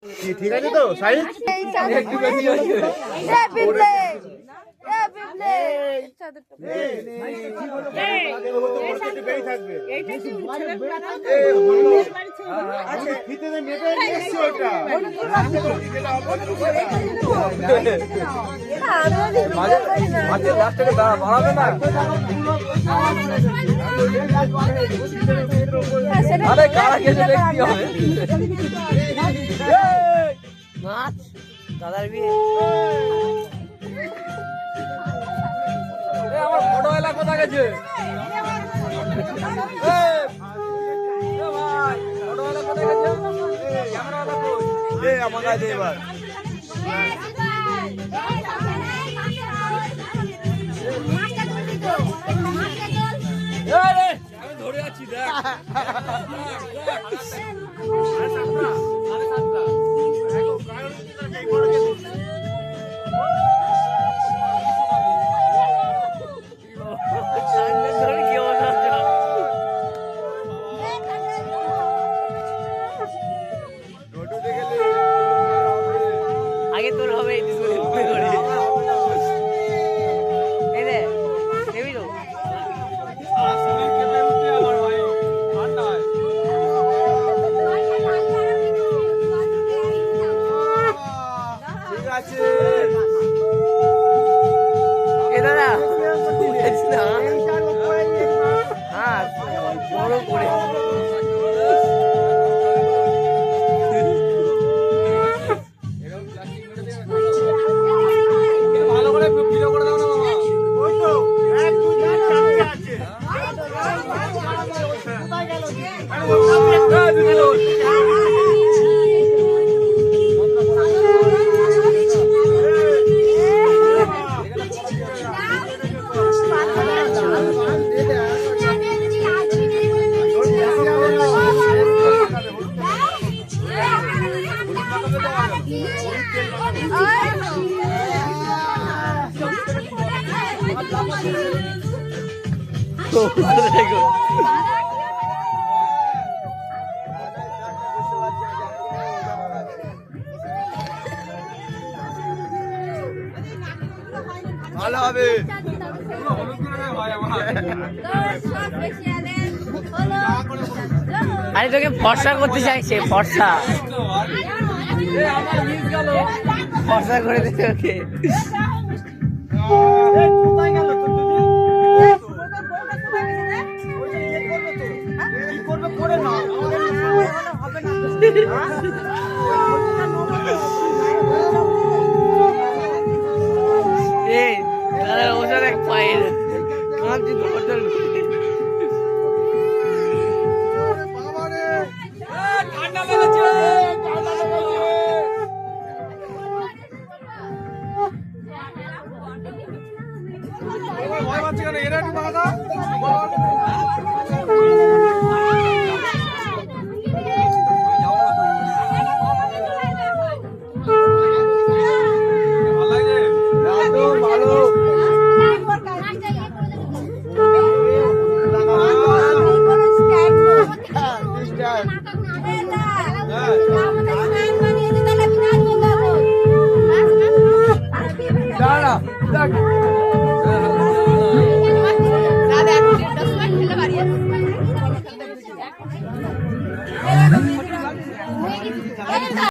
ঠিক আছে তো সাইজ মাছ দাদার বিয়ে আমার বড় এলাকা কোথা গেছে আমার কাছে এবার আমি ধরে আছি দেখ আগে তোর হবে ঠিক আছে দাদা হ্যাঁ বড় করে ভালো করে ভিডিও করে দাও না বাবা ওই তো 1 2 3 4 আছে ভালো হবে আরে তোকে ফর্সা করতে চাইছে ফর্সা ফর্সা করে দিতে ওকে ওষুধ এক পায়ের কাঁদছি তোর ঠান্ডা লেগেছে ভয় পাচ্ছে কেন এরা একটু দাদা দাঁড়া